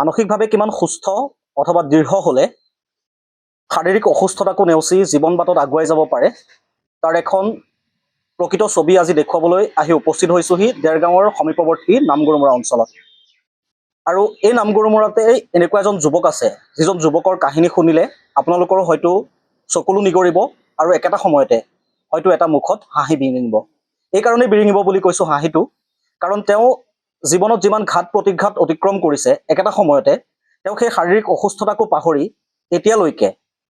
মানসিকভাৱে কিমান সুস্থ অথবা দৃঢ় হ'লে শাৰীৰিক অসুস্থতাকো নেওচি জীৱন বাটত আগুৱাই যাব পাৰে তাৰ এখন প্ৰকৃত ছবি আজি দেখুৱাবলৈ আহি উপস্থিত হৈছোহি দেৰগাঁৱৰ সমীপৱৰ্তী নামগৰুমৰা অঞ্চলত। আৰু এই নামগৰুমৰাতে এনেকুৱা এজন যুৱক আছে যিজন যুৱকৰ কাহিনী শুনিলে আপোনালোকৰ হয়তো চকুলো নিগৰিব আৰু একেটা সময়তে হয়তো এটা মুখত হাঁহি বিৰিঙিব। এইকাৰণেই বিৰিঙিব বুলি কৈছোঁ হাঁহিটো, কাৰণ তেওঁ জীৱনত যিমান ঘাত প্ৰতিঘাত অতিক্ৰম কৰিছে একেটা সময়তে তেওঁ সেই শাৰীৰিক অসুস্থতাকো পাহৰি এতিয়ালৈকে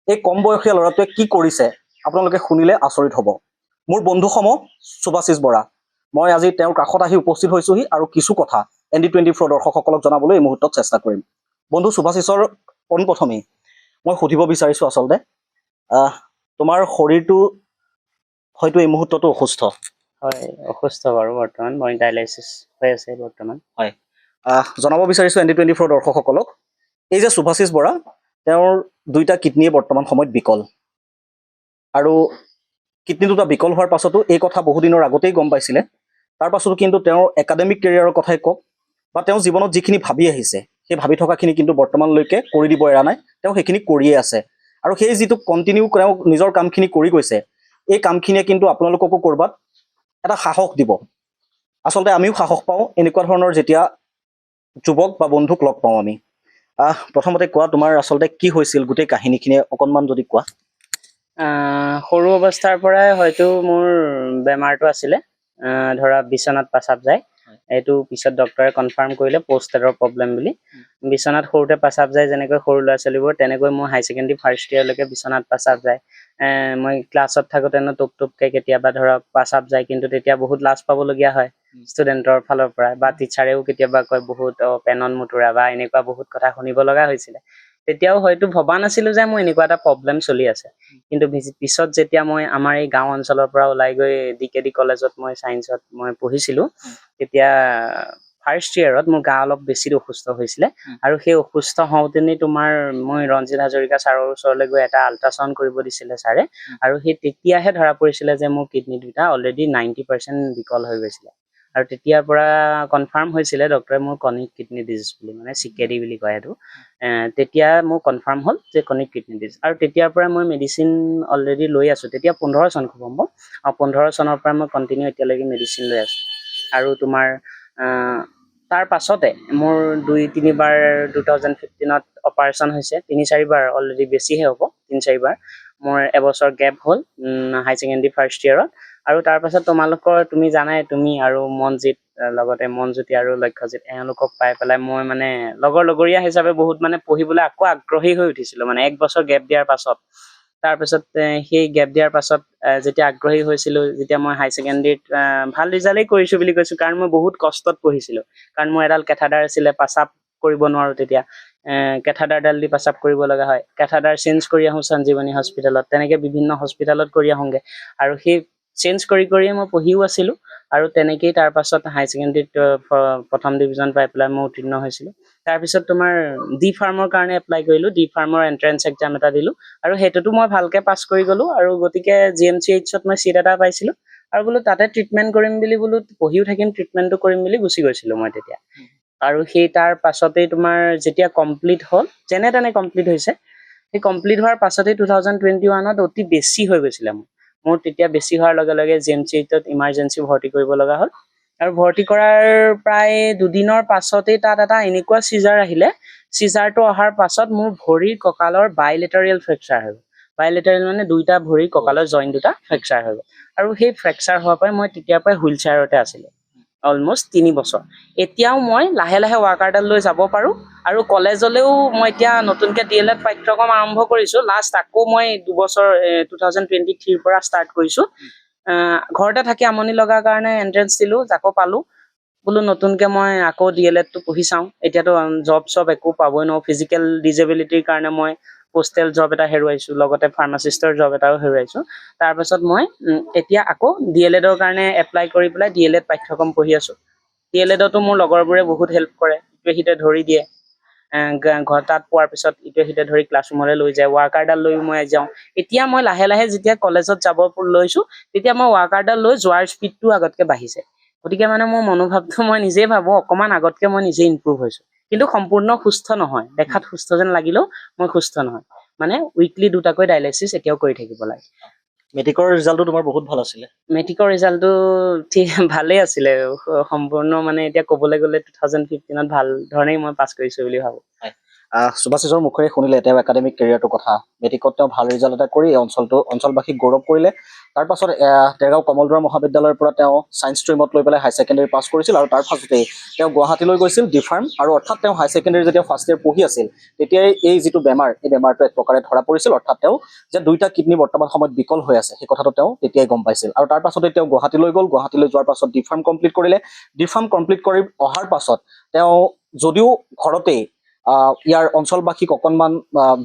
এই কম বয়সীয়া ল'ৰাটোৱে কি কৰিছে আপোনালোকে শুনিলে আচৰিত হ'ব। মোৰ বন্ধুসম সুভাশিষ বৰা, মই আজি তেওঁৰ কাষত আহি উপস্থিত হৈছোহি আৰু কিছু কথা ND24 দৰ্শকসকলক জনাবলৈ এই মুহূৰ্তত চেষ্টা কৰিম। বন্ধু সুভাশিষৰ পোনপ্ৰথমেই মই সুধিব বিচাৰিছোঁ, আচলতে তোমাৰ শৰীৰটো হয়তো এই মুহূৰ্ততো অসুস্থ। হয়, অসুস্থ বাৰু বৰ্তমান। মই ডায়ালাইচিছ হৈ আছে বৰ্তমান। হয়, জনাব বিচাৰিছোঁ ND24 দৰ্শকসকলক, এই যে সুভাশিষ বৰা, তেওঁৰ দুইটা কিডনীয়ে বৰ্তমান সময়ত বিকল। আৰু কিডনী দুটা বিকল হোৱাৰ পাছতো এই কথা বহুদিনৰ আগতেই গম পাইছিলে। তাৰ পাছতো কিন্তু তেওঁৰ একাডেমিক কেৰিয়াৰৰ কথাই কওক বা তেওঁ জীৱনত যিখিনি ভাবি আহিছে সেই ভাবি থকাখিনি কিন্তু বৰ্তমানলৈকে কৰি দিব এৰা নাই। তেওঁ সেইখিনি কৰিয়ে আছে আৰু সেই যিটো কণ্টিনিউ তেওঁ নিজৰ কামখিনি কৰি গৈছে, এই কামখিনিয়ে কিন্তু আপোনালোককো ক'ৰবাত এটা সাহস দিব। আচলতে আমিও সাহস পাওঁ এনেকুৱা ধৰণৰ যেতিয়া যুৱক বা বন্ধুক লগ পাওঁ আমি। প্ৰথমতে কোৱা, তোমাৰ আচলতে কি হৈছিল গোটেই কাহিনীখিনি অকণমান যদি কোৱা। সৰু অৱস্থাৰ পৰাই হয়তো মোৰ বেমাৰটো আছিলে, ধৰা বিচনাত পাচাব যায়। এইটো পিছত ডক্টৰে কনফাৰ্ম কৰিলে পোষ্টেটৰ প্ৰব্লেম বুলি। বিচনাত সৰুতে পাচাব যায় যেনেকৈ সৰু ল'ৰা ছোৱালীবোৰ, তেনেকৈ মোৰ হাই ছেকেণ্ডেৰী ফাৰ্ষ্ট ইয়াৰলৈকে বিচনাত পাচাব যায়। মই ক্লাছত থাকোঁতেনো টোপকে কেতিয়াবা ধৰক পাচাব যায়, কিন্তু তেতিয়া বহুত লাজ পাবলগীয়া হয় ষ্টুডেণ্টৰ ফালৰ পৰা, বা টিচাৰেও কেতিয়াবা কয় বহুত পেনন মুতুৰা বা এনেকুৱা বহুত কথা শুনিব লগা হৈছিলে। তেতিয়াও হয়তো ভবা নাছিলোঁ যে মোৰ এনেকুৱা এটা প্ৰব্লেম চলি আছে। কিন্তু পিছত যেতিয়া মই আমাৰ এই গাঁও অঞ্চলৰ পৰা ওলাই গৈ DKD কলেজত মই ছায়েন্সত মই পঢ়িছিলোঁ, তেতিয়া ফাৰ্ষ্ট ইয়েৰত মোৰ গা অলপ বেছি অসুস্থ হৈছিলে। আৰু সেই অসুস্থ হওঁতেনে তোমাৰ মই ৰঞ্জিত হাজৰিকা ছাৰৰ ওচৰলৈ গৈ এটা আল্ট্ৰাচাউণ্ড কৰিব দিছিলে ছাৰে, আৰু সেই তেতিয়াহে ধৰা পৰিছিলে যে মোৰ কিডনী দুটা অলৰেডি 90% বিকল হৈ গৈছিলে। আৰু তেতিয়াৰ পৰা কনফাৰ্ম হৈছিলে ডক্টৰে মোৰ ক্ৰনিক কিডনী ডিজিজ বুলি, মানে CKD বুলি কয় সেইটো। তেতিয়া মোৰ কনফাৰ্ম হ'ল যে ক্ৰনিক কিডনী ডিজিজ, আৰু তেতিয়াৰ পৰা মই মেডিচিন অলৰেডি লৈ আছোঁ। তেতিয়া 15 চন খুব সম্ভৱ, আৰু 15 চনৰ পৰা মই কণ্টিনিউ এতিয়ালৈকে মেডিচিন লৈ আছোঁ। আৰু তোমাৰ তাৰ পাছতে মোৰ 2-3 বাৰ 2015ত অপাৰেশ্যন হৈছে, 3-4 বাৰ অলৰেডি বেছিহে হ'ব, 3-4 বাৰ। মোৰ এবছৰ গেপ হ'ল হাই ছেকেণ্ডেৰী ফাৰ্ষ্ট ইয়েৰত। আৰু তাৰ পাছত তুমি জানাই, তুমি আৰু মনজিত, লগতে মনজ্যোতি আৰু লক্ষ্যজিত, এওঁলোকক পাই পেলাই মই মানে লগৰীয়া হিচাপে বহুত মানে পঢ়িবলৈ আকৌ আগ্ৰহী হৈ উঠিছিলোঁ, মানে 1 বছৰ গেপ দিয়াৰ পাছত। তাৰপিছত সেই গেপ দিয়াৰ পাছত যেতিয়া আগ্ৰহী হৈছিলোঁ, যেতিয়া মই হাই ছেকেণ্ডেৰীত ভাল ৰিজাল্টেই কৰিছোঁ বুলি কৈছোঁ, কাৰণ মই বহুত কষ্টত পঢ়িছিলোঁ। কাৰণ মোৰ এডাল কেথাডাৰ আছিলে, পাচাব কৰিব নোৱাৰোঁ তেতিয়া, কেথাডাৰডাল দি পাচাব কৰিব লগা হয়। কেথাডাৰ চেঞ্জ কৰি আহোঁ সঞ্জীৱনী হস্পিটেলত, তেনেকৈ বিভিন্ন হস্পিটেলত কৰি আহোঁগৈ। আৰু সেই চেঞ্জ কৰিয়ে মই পঢ়িও আছিলোঁ। আৰু তেনেকেই তাৰ পাছত হাই ছেকেণ্ডেৰীত প্ৰথম ডিভিজন পাই পেলাই মই উত্তীৰ্ণ হৈছিলোঁ। তাৰপিছত তোমাৰ D-Pharm কাৰণে এপ্লাই কৰিলোঁ, D-Pharm এণ্ট্ৰেন্স এক্সাম এটা দিলোঁ, আৰু সেইটোতো মই ভালকৈ পাছ কৰি গ'লোঁ। আৰু গতিকে GMCHত মই চিট এটা পাইছিলোঁ, আৰু বোলো তাতে ট্ৰিটমেণ্ট কৰিম বুলি, বোলো পঢ়িও থাকিম ট্ৰিটমেণ্টটো কৰিম বুলি গুচি গৈছিলোঁ মই তেতিয়া। আৰু সেই তাৰ পাছতেই তোমাৰ যেতিয়া কমপ্লিট হ'ল, যেনে তেনে কমপ্লিট হৈছে, সেই কমপ্লিট হোৱাৰ পাছতেই 2021ত অতি বেছি হৈ গৈছিলে মোৰ তেতিয়া বেছি হোৱাৰ লগে লগে GMCHত ইমাৰ্জেঞ্চি ভৰ্তি কৰিব লগা হ'ল। আৰু ভৰ্তি কৰাৰ প্ৰায় 2 দিনৰ পাছতেই তাত এটা এনেকুৱা চিজাৰ আহিলে, চিজাৰটো অহাৰ পাছত মোৰ ভৰিৰ কঁকালৰ বাইলেটাৰিয়েল ফ্ৰেকচাৰ হৈ গ'ল। বাইলেটাৰিয়েল মানে দুইটা ভৰিৰ কঁকালৰ জইণ্ট দুটা ফ্ৰেকচাৰ হৈ গ'ল। আৰু সেই ফ্ৰেকচাৰ হোৱাৰ পৰাই মই তেতিয়াৰ পৰাই হুইল চেয়াৰতে আছিলোঁ অলমষ্ট 3 বছৰ। এতিয়াও মই লাহে লাহে ৱাকাৰডাল লৈ যাব পাৰোঁ, আৰু কলেজলৈও মই এতিয়া নতুনকৈ DLED পাঠ্যক্ৰম আৰম্ভ কৰিছোঁ। লাষ্ট আকৌ মই 2 বছৰ 2023ৰ পৰা ষ্টাৰ্ট কৰিছোঁ। ঘৰতে থাকি আমনি লগাৰ কাৰণে এণ্ট্ৰেন্স দিলোঁ, আকৌ পালোঁ। বোলো নতুনকৈ মই আকৌ DLEDটো পঢ়ি চাওঁ। এতিয়াতো জব একো পাবই নোৱাৰোঁ, ফিজিকেল ডিজেবিলিটিৰ কাৰণে মই পোষ্টেল জব এটা হেৰুৱাইছোঁ, লগতে ফাৰ্মাচিষ্টৰ জব এটাও হেৰুৱাইছোঁ। তাৰপাছত মই এতিয়া আকৌ DLEDৰ কাৰণে এপ্লাই কৰি পেলাই DLED পাঠ্যক্ৰম পঢ়ি আছোঁ। DLEDতো মোৰ লগৰবোৰে বহুত হেল্প কৰে, ইটোৱে সিটোৱে ধৰি দিয়ে। ঘৰ তাত পোৱাৰ পিছত ইটোৱে সিটোৱে ধৰি ক্লাছৰুমলৈ লৈ যায়, ৱাকাৰডাল লৈও মই যাওঁ। এতিয়া মই লাহে লাহে যেতিয়া কলেজত যাব লৈছোঁ, তেতিয়া মই ৱাকাৰডাল লৈ যোৱাৰ স্পীডটো আগতকৈ বাঢ়িছে। গতিকে মানে মোৰ মনোভাৱটো মই নিজেই ভাবোঁ অকণমান আগতকৈ মই নিজে ইম্প্ৰুভ হৈছোঁ। কিন্তু সম্পূৰ্ণ সুস্থ নহয়, দেখাত সুস্থ যেন লাগিলেও মই সুস্থ নহয়, মানে উইকলি 2টাকৈ ডায়েলাইচিছ এতিয়াও কৰি থাকিব লাগে। মেট্ৰিকৰ ৰিজাল্টটো তোমাৰ বহুত ভাল আছিলে। মেট্ৰিকৰ ৰিজাল্টটো ঠিক ভালেই আছিলে, সম্পূৰ্ণ মানে এতিয়া ক'বলৈ গ'লে 2015ত ভাল ধৰণেই মই পাছ কৰিছোঁ বুলি ভাবোঁ। সুভাষিছৰ মুখেৰে শুনিলে তেওঁ একাডেমিক কেৰিয়াৰটোৰ কথা। মেট্ৰিকত তেওঁ ভাল ৰিজাল্ট এটা কৰি অঞ্চলবাসীক গৌৰৱ কৰিলে। তাৰ পাছত দেৰগাঁও কমলদৰা মহাবিদ্যালয়ৰ পৰা তেওঁ ছায়েন্স ষ্ট্ৰীমত লৈ পেলাই হাই ছেকেণ্ডেৰী পাছ কৰিছিল আৰু তাৰ পাছতেই তেওঁ গুৱাহাটীলৈ গৈছিল ডি ফাৰ্ম, আৰু অৰ্থাৎ তেওঁ হাই ছেকেণ্ডেৰী যেতিয়া ফাৰ্ষ্ট ইয়েৰ পঢ়ি আছিল তেতিয়াই এই যিটো বেমাৰ, এই বেমাৰটো এক প্ৰকাৰে ধৰা পৰিছিল, অৰ্থাৎ তেওঁ যে 2টা কিডনী বৰ্তমান সময়ত বিকল হৈ আছে সেই কথাটো তেওঁ তেতিয়াই গম পাইছিল। আৰু তাৰ পাছতে তেওঁ গুৱাহাটীলৈ গ'ল, গুৱাহাটীলৈ যোৱাৰ পাছত ডি ফাৰ্ম কমপ্লিট কৰিলে। ডি ফাৰ্ম কমপ্লিট কৰি অহাৰ পাছত তেওঁ যদিও ঘৰতেই ইয়াৰ অঞ্চলবাসীক অকণমান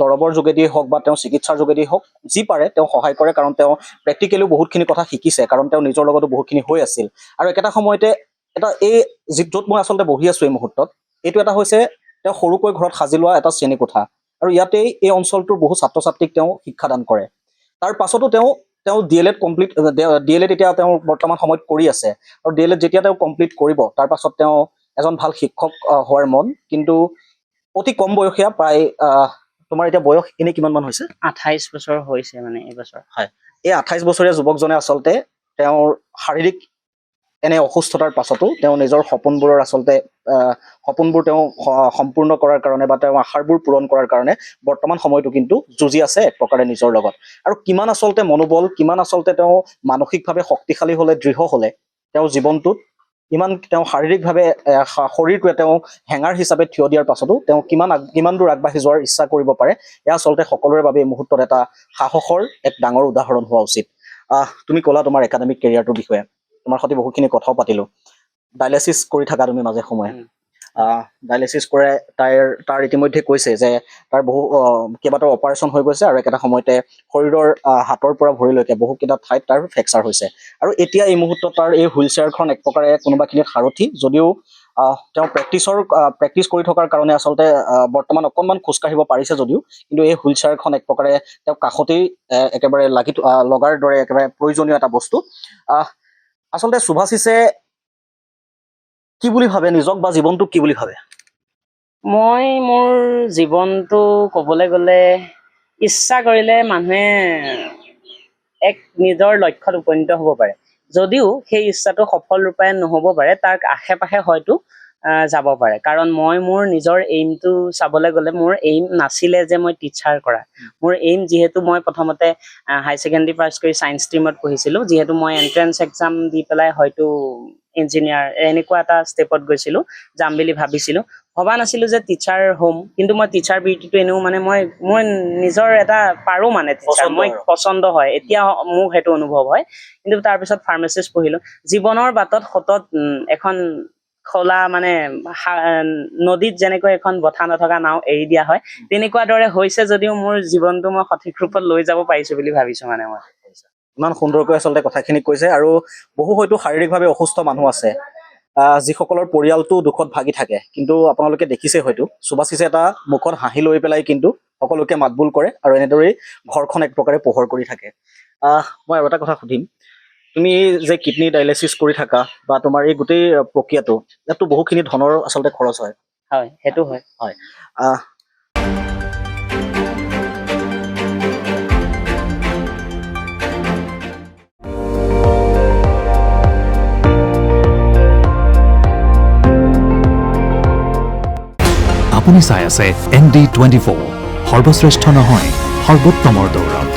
দৰৱৰ যোগেদিয়ে হওক বা তেওঁ চিকিৎসাৰ যোগেদিয়ে হওক যি পাৰে তেওঁ সহায় কৰে, কাৰণ তেওঁ প্ৰেক্টিকেলিও বহুতখিনি কথা শিকিছে, কাৰণ তেওঁ নিজৰ লগতো বহুতখিনি হৈ আছিল। আৰু একেটা সময়তে এই য'ত মই আচলতে বহি আছোঁ এই মুহূৰ্তত, এইটো এটা হৈছে তেওঁ সৰুকৈ ঘৰত সাজি লোৱা এটা শ্ৰেণীকোঠা, আৰু ইয়াতেই এই অঞ্চলটোৰ বহু ছাত্ৰ ছাত্ৰীক তেওঁ শিক্ষাদান কৰে। তাৰ পাছতো তেওঁ DLED কমপ্লিট, DLED এতিয়া তেওঁ বৰ্তমান সময়ত কৰি আছে, আৰু DLED যেতিয়া তেওঁ কমপ্লিট কৰিব তাৰ পাছত তেওঁ এজন ভাল শিক্ষক হোৱাৰ মন, কিন্তু অতি কম বয়সীয়া, প্ৰায় তোমাৰ এতিয়া বয়স এনে কিমান মান হৈছে? 28 বছৰ হৈছে মানে এইবছৰ। হয়, এই 28 বছৰীয়া যুৱকজনে আচলতে তেওঁৰ শাৰীৰিক এনে অসুস্থতাৰ পাছতো তেওঁ নিজৰ সপোনবোৰৰ আচলতে সপোনবোৰ তেওঁ সম্পূৰ্ণ কৰাৰ কাৰণে বা তেওঁ আশাবোৰ পূৰণ কৰাৰ কাৰণে বৰ্তমান সময়তো কিন্তু যুঁজি আছে এক প্ৰকাৰে নিজৰ লগত। আৰু কিমান আচলতে মনোবল, কিমান আচলতে তেওঁ মানসিকভাৱে শক্তিশালী হ'লে, দৃঢ় হ'লে তেওঁ জীৱনটোত ইমান তেওঁ শাৰীৰিকভাৱে শৰীৰটোৱে তেওঁ হেঙাৰ হিচাপে থিয় দিয়াৰ পাছতো তেওঁ কিমান দূৰ আগবাঢ়ি যোৱাৰ ইচ্ছা কৰিব পাৰে, এয়া আচলতে সকলোৰে বাবে এই মুহূৰ্তত এটা সাহসৰ এক ডাঙৰ উদাহৰণ হোৱা উচিত। তুমি ক'লা তোমাৰ একাডেমিক কেৰিয়াৰটোৰ বিষয়ে, তোমাৰ সৈতে বহুতখিনি কথাও পাতিলোঁ। ডায়েলাইচিছ কৰি থাকা তুমি মাজে সময়ে, ডায়েলাইচিছ কৰে, তাৰ ইতিমধ্যে কৈছে যে তাৰ কেইবাটাও অপাৰেশ্যন হৈ গৈছে, আৰু একেটা সময়তে শৰীৰৰ হাতৰ পৰা ভৰিলৈকে বহুকেইটা ঠাইত তাৰ ফ্ৰেকচাৰ হৈছে। আৰু এতিয়া এই মুহূৰ্তত তাৰ এই হুইল চেয়াৰখন এক প্ৰকাৰে কোনোবাখিনিত সাৰথি, যদিও তেওঁ প্ৰেক্টিছ কৰি থকাৰ কাৰণে আচলতে বৰ্তমান অকণমান খোজকাঢ়িব পাৰিছে যদিও, কিন্তু এই হুইল চেয়াৰখন এক প্ৰকাৰে তেওঁ কাষতেই একেবাৰে লগাৰ দৰে একেবাৰে প্ৰয়োজনীয় এটা বস্তু। আচলতে সুভাষিছে কি বুলি ভাবে নিজক, বা জীৱনটোক কি বুলি ভাবে? মই মোৰ জীৱনটো ক'বলৈ গ'লে ইচ্ছা কৰিলে মানুহে এক নিজৰ লক্ষ্যত উপনীত হ'ব পাৰে, যদিও সেই ইচ্ছাটো সফল ৰূপায়ণ নহ'ব পাৰে, তাৰ আশে পাশে হয়তো যাব পাৰে। কাৰণ মই মোৰ নিজৰ এইমটো চাবলৈ গ'লে মোৰ এইম নাছিলে যে মই টিচাৰ কৰা। মোৰ এইম, যিহেতু মই প্ৰথমতে হাই ছেকেণ্ডেৰী পাছ কৰি ছায়েন্স ষ্ট্ৰীমত পঢ়িছিলোঁ, যিহেতু মই এণ্ট্ৰেঞ্চ এক্সাম দি পেলাই হয়তো ইঞ্জিনিয়াৰ এনেকুৱা এটা ষ্টেপত গৈছিলোঁ, যাম বুলি ভাবিছিলোঁ। ভবা নাছিলোঁ যে টিচাৰ হ'ম, কিন্তু মই টিচাৰ বৃত্তিটো এনেও মানে মই নিজৰ এটা পাৰোঁ, মানে টিচাৰ মই পচন্দ হয়, এতিয়া মোক সেইটো অনুভৱ হয়। কিন্তু তাৰপিছত ফাৰ্মাচিষ্ট পঢ়িলোঁ। জীৱনৰ বাটত সতত এখন খোলা মানে নদীত যেনেকৈ এখন বঠা নথকা নাও এৰি দিয়া হয়, তেনেকুৱা দৰে হৈছে, যদিও মোৰ জীৱনটো মই সঠিক ৰূপত লৈ যাব পাৰিছোঁ বুলি ভাবিছোঁ। মানে মই ইমান সুন্দৰকৈ আচলতে কথাখিনি কৈছে, আৰু বহু হয়তো শাৰীৰিকভাৱে অসুস্থ মানুহ আছে যিসকলৰ পৰিয়ালটো দুখত ভাগি থাকে, কিন্তু আপোনালোকে দেখিছে হয়তো সুভাষিছে এটা মুখত হাঁহি লৈ পেলাই কিন্তু সকলোকে মাতবোল কৰে, আৰু এনেদৰেই ঘৰখন এক প্ৰকাৰে পোহৰ কৰি থাকে। মই আৰু এটা কথা সুধিম, তুমি যে কিডনী ডায়েলাইচিছ কৰি থাকা বা তোমাৰ এই গোটেই প্ৰক্ৰিয়াটো, ইয়াততো বহুখিনি ধনৰ আচলতে খৰচ হয়। হয়, সেইটো হয়। হয়, আপুনি চাই আছে ND24, সৰ্বশ্ৰেষ্ঠ নহয়, সৰ্বোত্তমৰ দৌৰত।